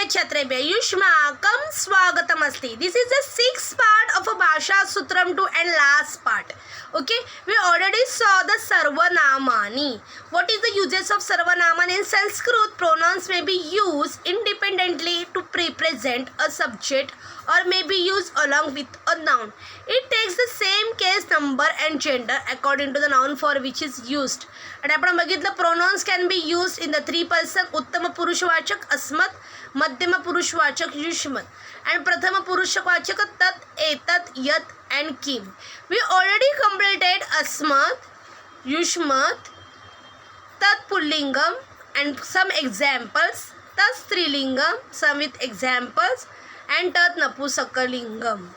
छात्रेभ्यः युष्माकं स्वागतमस्ति. This is the sixth part of Bhasha Sutram 2 and last part. Okay, we already saw the Sarvanamani. What is the uses of Sarvanamani in Sanskrit? Pronouns may be used independently to represent a subject or may be used along with a noun. It takes the same case number and gender according to the noun for which is used. आणि आपण बघितलं pronouns can be used in the three person उत्तम पुरुषवाचक अस्मत्, मध्यम पुरुषवाचक युष्मत् and प्रथम पुरुषवाचक तत्, एतत्, यत् and Kim. We already completed अस्मत्, युष्मत्, tat pullingam and some examples, tat strilingam some with examples and tat napusakalingam.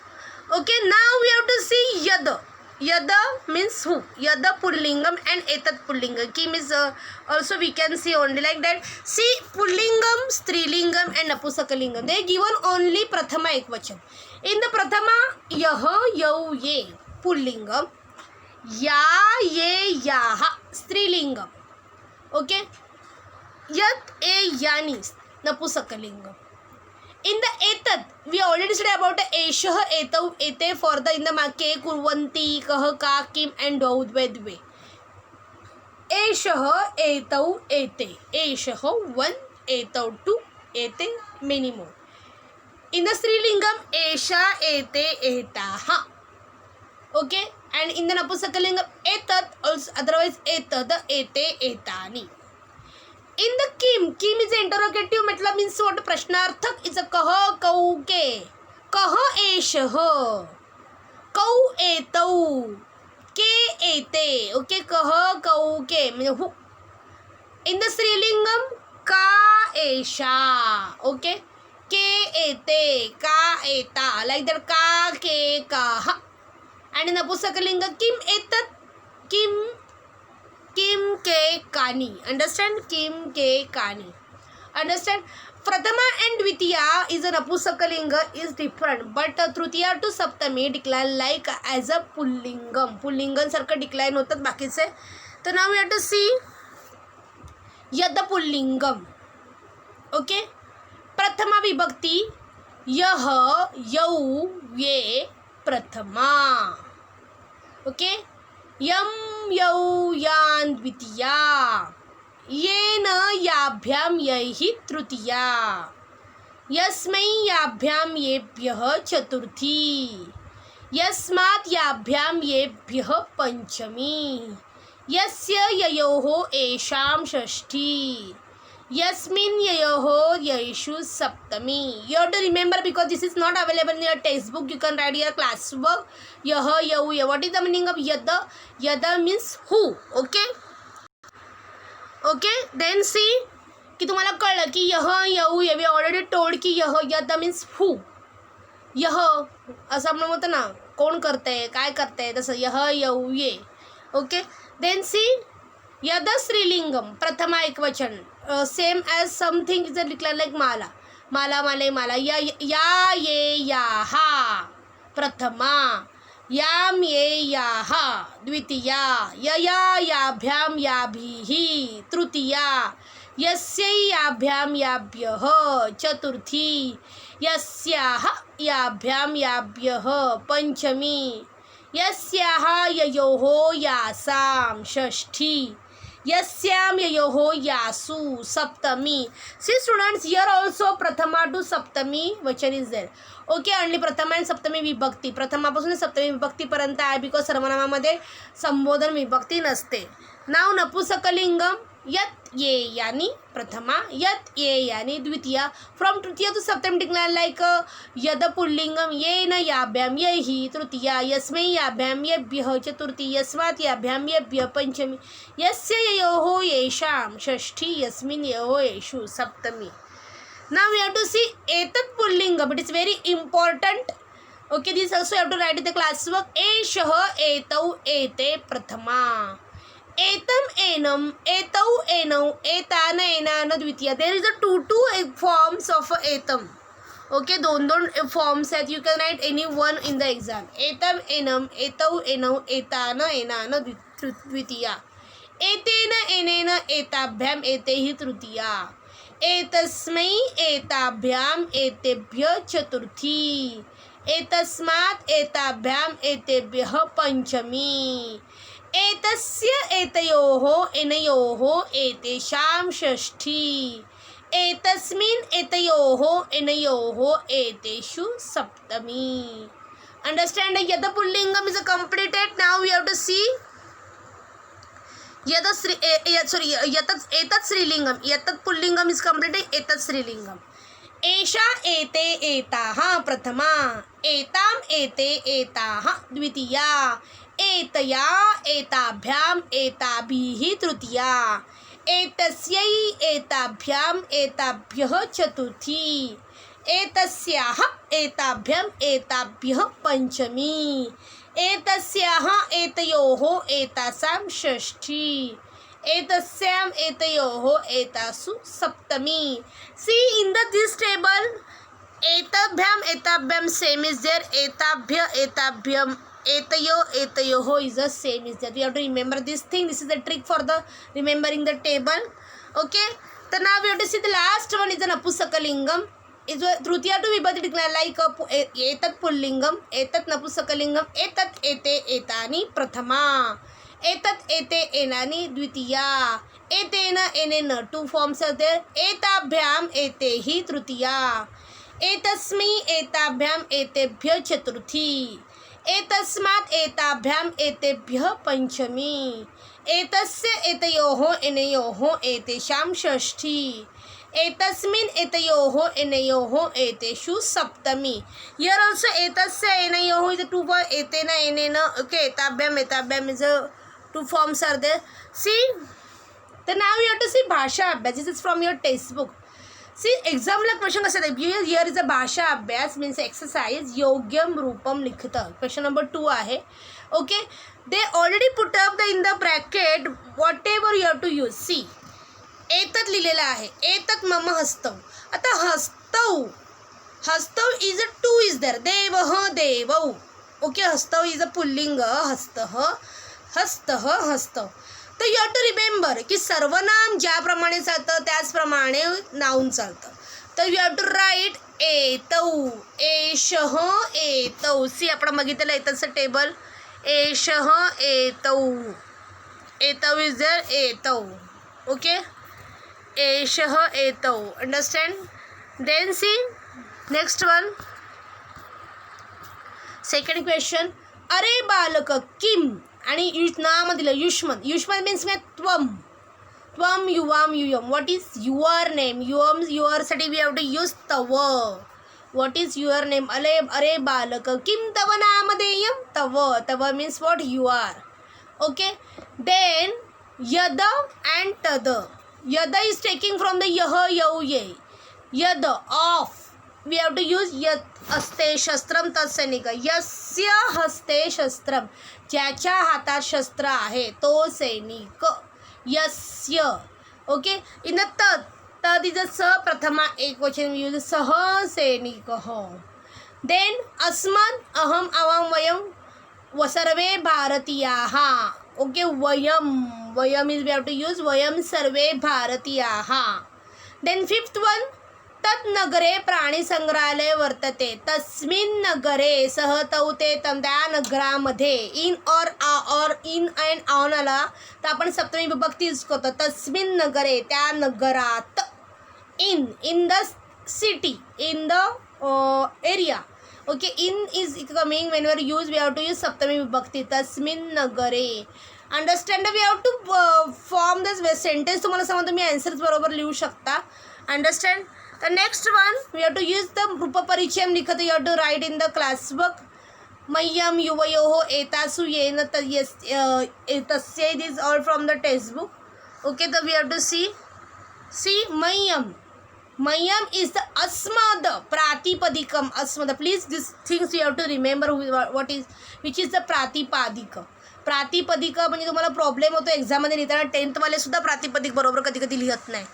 Okay, now we have to see yada. Yada means who, yada pullingam and etat pullingam. Kim is also we can see only like that. See, pullingam, strilingam and napusakalingam, they given only prathama ekvachan. In the prathama yah, yau, ye pullingam, ya, ye, yaha strilingam. Okay, yat, e, yani napusakalingam. In the etat, we already studied about eshah, etau, ete for the in the ke, kurvanti, kah, ka, kim and dau, dve, dve. Eshah, etau, ete. Eshah, one, etau, two, ete, many more. In the strilingam, esha, ete, etaha. Okay, and in the napusakalingam, etat, also otherwise etad, ete, etani. In the kim is interrogative मतलब means what प्रश्नार्थक is a कह कौ के कह एषः कौ एतौ के एते. Okay, कह कौ के means who. In the स्त्रीलिंगम का एषा. Okay, के एते का एता like that का के काः. And in the नपुंसकलिंग किम एतत् Kim kim ke kani. Understand? Kim ke kani. Understand? Prathama and Dvitiya is a napusakalinga is different, but Tritiya to Saptami decline like as a pullingam. Pullingam सारखं decline होतात बाकीचे. So now we have to see yada pullingam. Okay? प्रथमा विभक्ति यह, यौ, ये प्रथमा. Okay? M, यौ, यान द्वितीया. येन याभ्याम यैहि तृतीया. यस्मै याभ्याम येभ्यः चतुर्थी. यस्मात् याभ्याम येभ्यः पंचमी. यस्य ययोः येषां षष्ठी. Yasmin yayoho yaishu saptami. You have to remember because this is not available in your textbook. You can write your classwork. Yah, yau, ya. What is the meaning of yada? Yada means who. Okay. Okay. Then see की तुम्हाला कळलं की यह, यऊ, ये. We already told की यह, yada means who. यह असं आपण म्हणतो ना कोण करतंय काय करतंय तसं यह, यऊ, ये. Okay. Then see yada स्त्रीलिंगम प्रथमा एकवचन. Same as something is declared like mala. Mala, male, mala. Ya, ye, yaha. Prathama. Yam, ye, yaha. Dvitiya. Ya, yabhyam, yabhihi. Trutiya. Yasya, yabhyam, yabhyah. Chaturthi. Yasyaha, yabhyam, yabhyah. Panchami. Yasyaha, yayoho, yasam. Shashthi. Yasyam yayoho yasu saptami. See students, here also prathama to saptami vachan is there. Okay, only prathama and saptami vibhakti. प्रथमापासून सप्तमी विभक्ती पर्यंत आहे because सर्वनामामध्ये संबोधन विभक्ती नसते. नाव नपुंसकलिंगम यत ये यानी प्रथमा, यत ये यानी द्वितीया. फ्रॉम तृतीया टू सप्तमी डिक्लाइन लाइक यद पुल्लिंगम येन याभ्याम येहि तृतीया. यस्मै याभ्याम येभ्यः चतुर्थी. यस्मात् याभ्याम येभ्यः पंचमी. यस्य ययोः येषां षष्ठी. यस्मिन् ययोः येषु सप्तमी. Now we have to see etat pullingam. It is very important. Okay, this also you have to write in the classwork. Eshah, etau, ete prathama. Etam, enam, etau, enau, etana, enana द्वितीया. There is a two forms of etam. Okay, दोन forms आहेत. You can write any one in the exam. Etam, enam, etau, enau, etana, enana द्वितीया. एतेन, Annen, एताभ्याम, एतेहि तृतीया. एतस्मै एताभ्याम एतेभ्य चतुर्थी एतस्मात् एताभ्याम एतेभ्यः पंचमी एतस्य एतयोः एनयोः एतेषां षष्ठी एतस्मिन् एतयोः एनयोः एतेषु सप्तमी. Understand? Yet the pullingam is completed. Now we have to see etat स्त्रीलिंगम. Etat pullingam is completed. Etat स्त्रीलिंगम. एषा एते एताः प्रथमा एताम एते एताः द्वितीया एतया एताभ्याम एताभिः तृतीया एतस्यै एताभ्याम एताभ्यः चतुर्थी एतस्याः एताभ्याम एताभ्यः पंचमी एतस्याः एतयोः एतासां षष्ठी एतस्याम एतयोः एतासु सप्तमी. See in this table एताभ्याम एताभ्याम same is there. एताभ्य एताभ्याम एतयो एतयोः is the same is there. We have to remember this thing. This is the trick for the remembering the table. Okay. So now we have to see the last one is the napusakalingam. Is trutiya to vibhati declare like etat pullingam etat napusakalingam etat ete etani prathama एतत् एते एनानी द्वितीया एतेन एनेन two forms are there एताभ्याम एतेहि तृतीया एतस्मै एताभ्याम एतेभ्य चतुर्थी एतस्मात् एताभ्याम एतेभ्यः पंचमी एतस्य एतयोः एनयोः एतेषां षष्ठी एतस्मिन् एतयोः एनयोः एतेषु सप्तमी. Here also एतस्य एनयोः is a two for एतेन Annen. Okay, एताभ्याम एताभ्याम is a two forms are there. See, then now you have to see भाषा अभ्यास. This is from your textbook. See, exam ला question कसा आहे. Here is a भाषा अभ्यास means exercise योग्यम Rupam लिखित. Question number 2 आहे. Okay, they already put up in the bracket whatever you have to use. See, एतत् लिहिलेलं आहे. एतत् मम हस्तौ. आता हस्तौ हस्तौ is a two is there. देवः देवौ. ओके, हस्तौ इज अ पुल्लिंग. हस्तः हस्तः हस्तौ. तर यू हॅव टू रिमेंबर की सर्वनाम ज्याप्रमाणे चालतं त्याचप्रमाणे नाऊन चालतं. तर यू हॅव टू राईट एतौ एषः एतौ. सी आपण बघितलं एतचं टेबल. एषः एतौ एतौ इज देअर एतौ. ओके, एषः एतौ. Understand. Then see next one. Second question. अरे बालक किम आणि नाम दिलं युष्मत. युष्मत मीन्स काय त्वम. त्वम युवाम युयम. What is your name. युअम युअरसाठी वी हॅव टू यूज तव. What is your name. अरे बालक किम तव नामधेयम. तव. तव means what you are. Okay. Then यद अँड तद. यद is taking from the यह यौ ये. यद of we have to use यत् अस्ते शस्त्रम तत्सैनिक. यस्य हस्ते शस्त्रम. ज्याच्या हातात शस्त्र आहे तो सैनिक. यस्य. ओके. इन द तद इज स प्रथमा एक वचन यूज. सह सैनिकः. देन अस्मत् अहम आवाम वयम सर्वे भारतीयाः. ओके, वयम. वयम is we have to use वयम सर्वे भारतीयाः. Then fifth one. तत् नगरे प्राणी संग्रहालय वर्तते. तस्मिन् नगरे. सह तौ ते तम. त्या नगरामध्ये. इन और इन अँड ऑन आला तर आपण सप्तमी विभक्ती यूज करतो. तस्मिन् नगरे. त्या नगरात. In the city. In the area. Okay, in is coming whenever use we have to use सप्तमी विभक्ती. तस्मिन् नगरे. Understand. We have to form this sentence. तुम्हाला समजा तुम्ही आन्सर्स बरोबर लिहू शकता. Understand. The next one we have to use the रूपपरिचयम लिखत. You have to write in the class book. मह्यम युवयोः एतासु येन तस्य. It is all from the textbook. Okay, तर वी हॅव टू सी मह्यम. मह्यम is the अस्मद प्रातिपदिकम. अस्मद. Please this things you have to remember what is which is the प्रातिपादिक. प्रातिपदिक म्हणजे तुम्हाला प्रॉब्लेम होतो एक्झाममध्ये लिहिताना. 10th वाले सुद्धा प्रातिपदिक बरोबर कधी कधी लिहत नाही.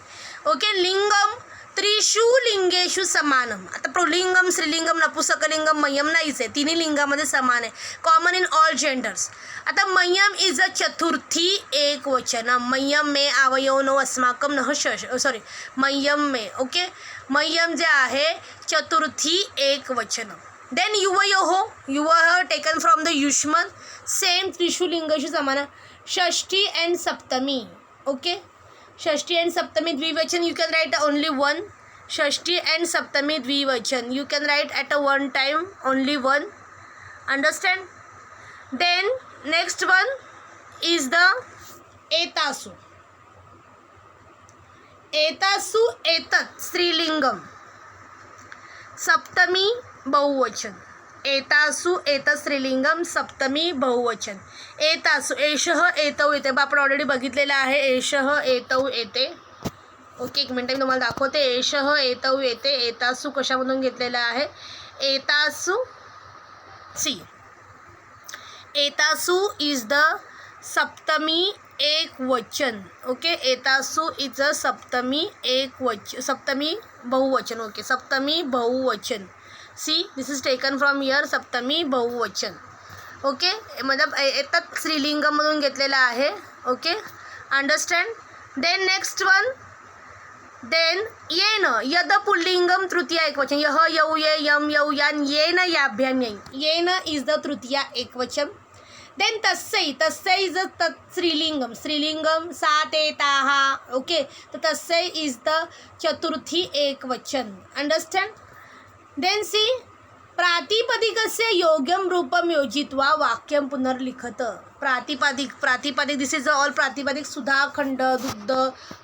ओके. लिंगम. त्रिषु लिंगेषु लिंगेषु समानम. आता पुल्लिंगम, स्त्रीलिंगम, नपुंसकलिंगम, मह्यम नाहीच आहे, तिन्ही लिंगामध्ये समान आहे, कॉमन इन ऑल जेंडर्स. आता मह्यम इज अ चतुर्थी एक वचनम. मह्यम में अवयवनो अस्माकम नः सॉरी मह्यम में. ओके, मह्यम जे आहे चतुर्थी एक वचनम. देन युवयोः, युवः टेकन फ्रॉम द युष्मन, सेम त्रिषु लिंगेषु समान. षष्ठी अँड सप्तमी. ओके, षष्ठी अँड सप्तमी द्विवचन, you can write only one. षष्ठी अँड सप्तमी द्विवचन, you can write at a one time only one. Understand? Then next one is the एतासु. एतासु एतत् स्त्रीलिंगम, सप्तमी बहुवचन. एतासु एतत् स्त्रीलिंगम, सप्तमी बहुवचन. एतासु एषः एतौ येते, आपण ऑलरेडी बघितलेलं आहे. एषः एतौ येते. ओके, एक मिनटं मी तुम्हाला दाखवते. एषः एतौ येते. एतासु कशामधून घेतलेला आहे? एतासु सी, एतासु इज द सप्तमी एक वचन. ओके, एतासु इज अ सप्तमी एक वचन, सप्तमी बहुवचन. ओके, सप्तमी बहुवचन. See, this is taken from here, सप्तमी बहुवचन. ओके, मतलब एतत् स्त्रीलिंगमधून घेतलेला आहे. Okay, understand. Then next one, then येन, यद पुल्लिंगम तृतीया एकवचन. यह यौ ये यम यौ यान येन याभ्याम येन. येन इज द तृतीया एकवचन. देन तस्यै, तस्यै इज द स्त्रीलिंगम. स्त्रीलिंगम सा ते ताः. ओके, तर तस्यै इज द चतुर्थी एकवचन. अंडरस्टँड. देन सी, प्रातिपदिकस्य योग्यम रूपम योजित्वा वाक्यम पुनर्लिखत. प्रातिपदिक दिस इज ऑल प्रातिपदिक. सुधा, खंड, दुग्ध,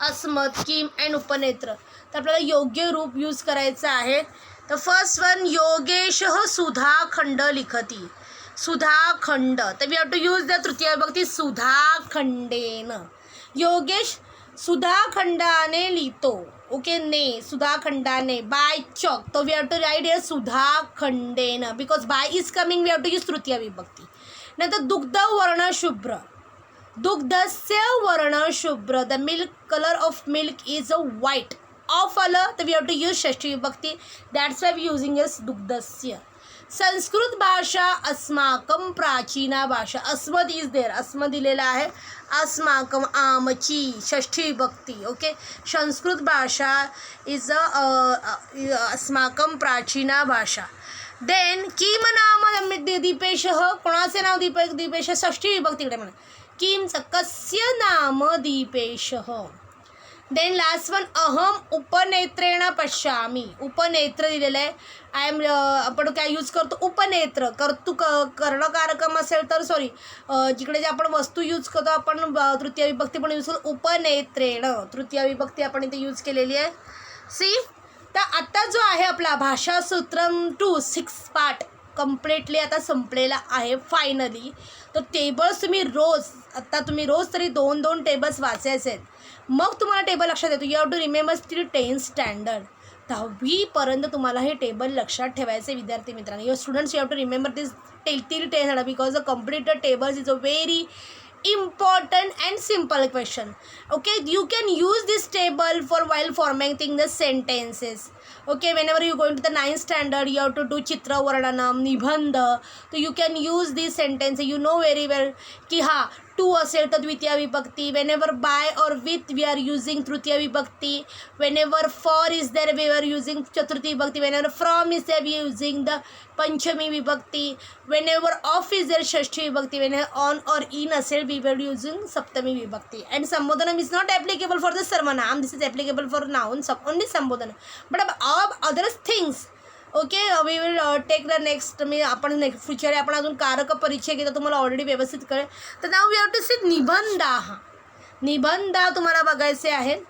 अस्मत्, किम अँड उपनेत्र. तर आपल्याला योग्य रूप यूज करायचं आहे. तर फर्स्ट वन, योगेशः सुधा खंड लिखती. सुधा खंड, तर we have to use the तृतीय विभक्ती सुधा खंडेन. योगेश सुधा खंडाने लिहितो. ओके, ने सुधा खंडाने. बाय चॉक, तो we have to write here सुधा खंडेन, because by is coming, we have to use तृतीय विभक्ती. नंतर दुग्ध वर्ण शुभ्र. दुग्धस्य वर्ण शुभ्र. The milk, colour of milk is a white. Of आलं तर वी हॅव टू यूज षष्ठी विभक्ती. That's why we using is दुग्धस्य. संस्कृत भाषा अस्माकम प्राचीना भाषा. अस्मद इज देअर, अस्मद दिलेला आहे. अस्माकम आमची षष्ठी विभक्ती. ओके, संस्कृत भाषा इज अस्माकम प्राचीना भाषा. देन किम नाम दीपेशः, कोणाचे नाव दीपेश, षष्ठी विभक्तीकडे म्हणा. किमचं, कस्य नाम दीपेशः. देन लास्ट वन, अहम उपनेत्रेण पश्यामी. उपनेत्र दिलेलं आहे. आय एम, आपण काय यूज करतो? उपनेत्र. कर्णकारकम असेल तर सॉरी, जिकडे जे आपण वस्तू यूज करतो आपण तृतीय विभक्ती पण यूज करतो. उपनेत्रेण तृतीय विभक्ती आपण इथे यूज केलेली आहे. सी, तर आता जो आहे आपला भाषासूत्रम 2 6 पार्ट कम्प्लिटली आता संपलेला आहे फायनली. तर टेबल्स तुम्ही रोज तरी 2-2 टेबल्स वाचायचे आहेत. मग तुम्हाला टेबल लक्षात येतो. You have to remember till 10th standard. 10वीपर्यंत तुम्हाला हे टेबल लक्षात ठेवायचे विद्यार्थी मित्रांनो. Your students, you have to remember this till 10th standard, because the complete tables is a very important and simple question. Okay, you can use this table for while formatting the sentences. Okay, whenever you go into the 9th standard, you have to do chitra varnanam, nibandha. So you can use these sentences. You know very well ki ha to असेल तर द्वितीय विभक्ती. Whenever by और with we are using तृतीय विभक्ती. Whenever for is there we are using चतुर्थी विभक्ती. Whenever from is there we are using the पंचमी विभक्ती. वेनेवर ऑफ इज देअर षष्ठी विभक्ती. वेनेवर ऑन और इन असेल वी आर युझिंग सप्तमी विभक्ती. अँड संबोधनम is not applicable for the सर्वनाम. This is applicable for noun only संबोधन. But all other things okay we will take the next. आपण नेक्स्ट फ्युचर आपण अजून कारक परिचय घेता तुम्हाला ऑलरेडी व्यवस्थित कळेल. तर नाव वी हॅव टू सी निबंधा. निबंधा तुम्हाला बघायचे आहेत.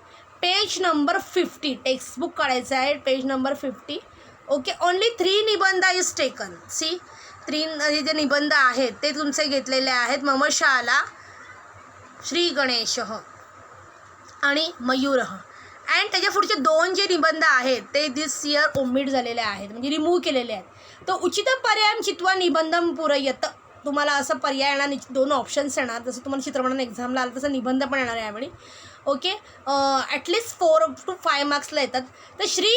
पेज नंबर 50 टेक्स्टबुक काढायचं आहे. Page number 50. ओके, ओनली 3 निबंधा इज टेकन. सी, 3 जे निबंध आहेत ते तुमचे घेतलेले आहेत. ममशाला, श्री गणेशः आणि मयूरः. अँड त्याच्या पुढचे 2 जे निबंध आहेत ते दिस इयर ओमिट झालेले आहेत, म्हणजे रिमूव्ह केलेले आहेत. तो उचित पर्याय चित्वा निबंधम पुरयत. तुम्हाला असं पर्याय येणार, 2 ऑप्शन्स येणार. जसं तुम्हाला चित्रपटाने एक्झामला आलं तसं निबंध पण येणार आहे यावेळी. ओके. ॲटलिस्ट 4 to 5 मार्क्सला येतात. तर श्री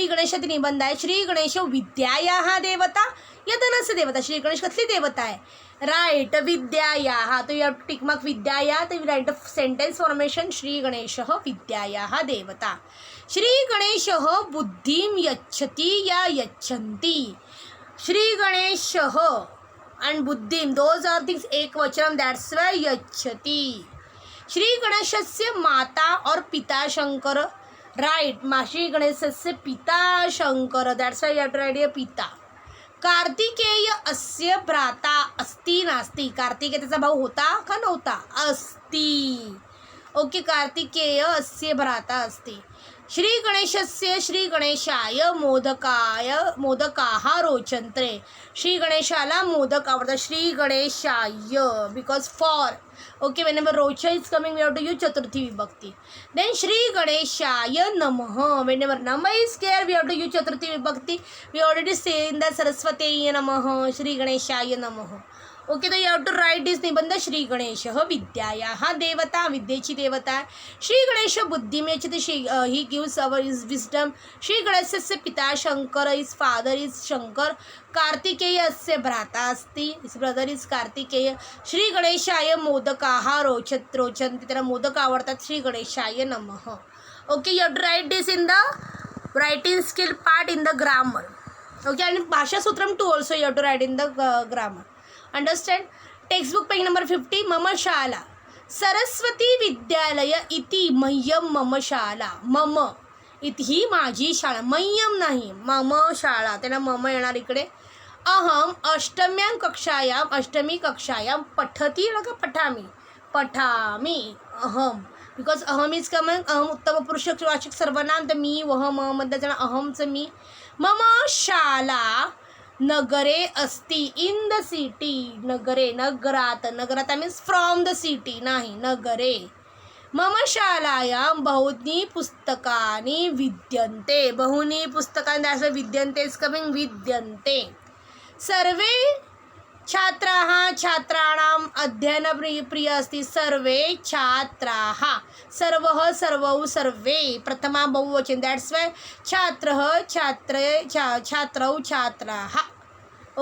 गणेशातील निबंध आहे. श्री गणेश विद्यायाः देवता यतनस्य देवता. श्री गणेश कसली देवता आहे? राईट, विद्यायाः. तो you have to tick mark विद्याया. तर right sentence formation Shri Ganesh विद्यायाः देवता. श्री गणेश बुद्धिं यच्छति या यच्छन्ति. श्री गणेश and बुद्धिं, those are things एक वचनम, that's why यच्छति. श्री गणेशस्य माता और पिता शंकर. राइट, श्री गणेशस्य पिता Shankar, that's why you have to write here पिता. कार्तिकेय अस्य भ्राता अस्ति नास्ति. कार्तिकेय त्याचा भाऊ होता का नव्हता? अस्ति. ओके, कार्तिकेय अस्य भ्राता अस्ति. श्री गणेशस्य श्री गणेशाय मोदकाः रोचन्ते. श्री गणेशाला मोदक आवडतात. श्री गणेशाय because for. Okay, whenever रोच is coming we have to use चतुर्थी विभक्ती. Then श्री गणेशाय नमः. Whenever nama is there we have to use चतुर्थी विभक्ती. We already say in the Saraswati नमः, श्री गणेशाय नमः. ओके, तर यू हॅव टू राईट दिस निबंध. श्री गणेश विद्यायाः देवता, विद्येची देवता आहे. श्री गणेश बुद्धिं यच्छति. He gives our is wisdom. Shri गणेशस्य पिता Shankar, is father is Shankar. कार्तिकेयस्य भ्राता अस्ति, is brother is Kartikeya. Shri गणेशाय मोदकाः रोचन्ते. त्याला मोदक आवडतात. श्री गणेशाय नमः. Okay, you have to write this in the writing skill part in the grammar. Okay, आणि भाषासूत्रम 2 also you have to write in the grammar. Understand. Textbook page number 50. मम शाला सरस्वती विद्यालय इति मह्यम मम शाला. मम इति ही माझी शाळा. मह्यम नाही, मम शाळा. त्यांना मम येणार इकडे. अहम अष्टमी कक्षायां पठती का पठामी. अहम बिकॉज अहम इज कमिंग. अहम उत्तम पुरुषवाचक सर्वनाम. तर मी वह म मध्ये जाणार. अहमचं मी. मम शाला नगरे अस्ति. In the city. नगरे, नगरात मीन्स फ्रॉम द सिटी नाही, नगरे. मम शालायां बहूनि पुस्तकानि विद्यन्ते. बहूनि पुस्तकानि, दॅट्स विद्यन्ते इज कमिंग. विद्यन्ते. सर्वे छात्राः छात्राणाम् अध्ययनप्रिय अस्ति. सर्वे छात्राः. सर्वः सर्वौ सर्वे. प्रथमा बहुवचन, दॅट्स वाय छात्रः छात्रौ छात्राः.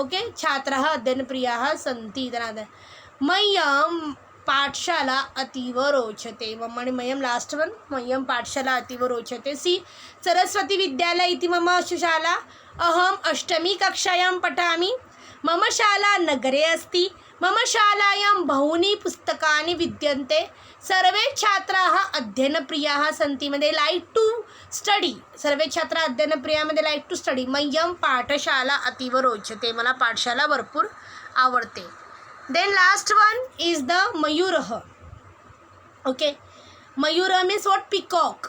ओके, छात्राः अध्ययनप्रियाः सन्ति. मह्यं पाठशाला अतीव रोचते. आणि मह्यं लास्ट वन. मह्यं पाठशाला अतीव रोचते. सी सरस्वती विद्यालय इति मम शाला. अहम् अष्टमी कक्षायां पठामि. मम शाला नगरे अस्ति. मम शालायां बहूनि पुस्तकानि विद्यन्ते. सर्वे छात्राः अध्ययनप्रियाः सन्ति. मध्ये लाईक टू स्टडी. सर्वे छात्र अध्ययनप्रियामध्ये लाईक टू स्टडी. मह्यं पाठशाला अतीव रोचते. मला पाठशाला भरपूर आवडते. Then last one is the मयूरः. ओके, मयूरः मीन्स वॉट? पिकॉक.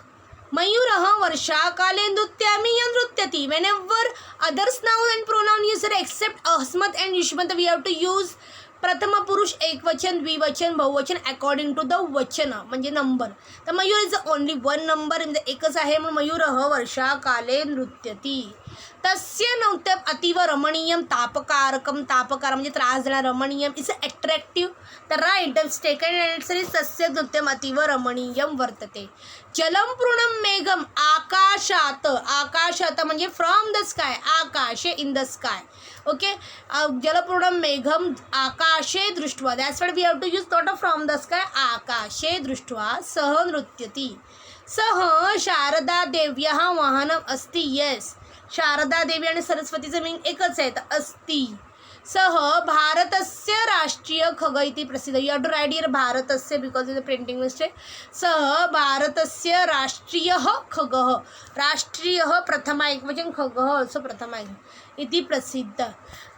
मयूरः वर्षाकाले नृत्यति. whenever others noun and pronoun user except अस्मत् and युष्मत् we have to use प्रथम पुरुष एकवचन, द्विवचन, बहुवचन अकॉर्डिंग टू द वचन म्हणजे नंबर. तर Mayur is only one number. म्हणजे एकच आहे म्हणून मयूरः वर्षाकाले नृत्यति. तस्य नृत्यम अतीव रमणीयम. तापकारकम. तापकार म्हणजे त्रास देणार. रमणीयम इज अट्रॅक्टिव्ह. तर राईट सेकंड आन्सर इज तस्य नृत्यम अतीव रमणीयम वर्तते. जलम पूर्णम मेघम. आकाशात. आकाशात म्हणजे फ्रॉम द स्काय. आकाशे, इन द स्काय. ओके, जलपूर्णम मेघम आकाशे दृष्ट्वा. That's what we have to use not from the sky. आकाशे दृष्ट्वा सह नृत्यति. सह शारदा देव्याः वाहनम अस्ति. येस, शारदा देवी आणि सरस्वतीचं मीनिंग एकच आहे. तर अस्ति. सह भारतस्य राष्ट्रीय खग इति प्रसिद्ध. You have to write here भारतस्य because is a printing mistake. सह भारतस्य राष्ट्रीय खगः. राष्ट्रीय प्रथमा एकवचन, खगः ऑल्सो प्रथमा इति प्रसिद्ध.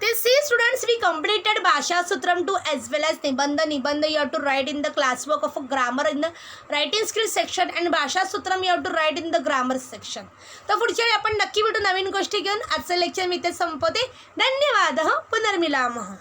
ते सी स्टुडंट्स वी कंप्लीटेड भाषा सूत्रम 2 as well as निबंध. you have to write in the classwork of a grammar in the writing skill section and भाषा सूत्रम you have to write in the grammar section. तर पुढच्या वेळी आपण नक्की भेटू नवीन गोष्टी घेऊन. आजचं लेक्चर मी इथे संपवते. धन्यवाद. पुनर्मिलामः.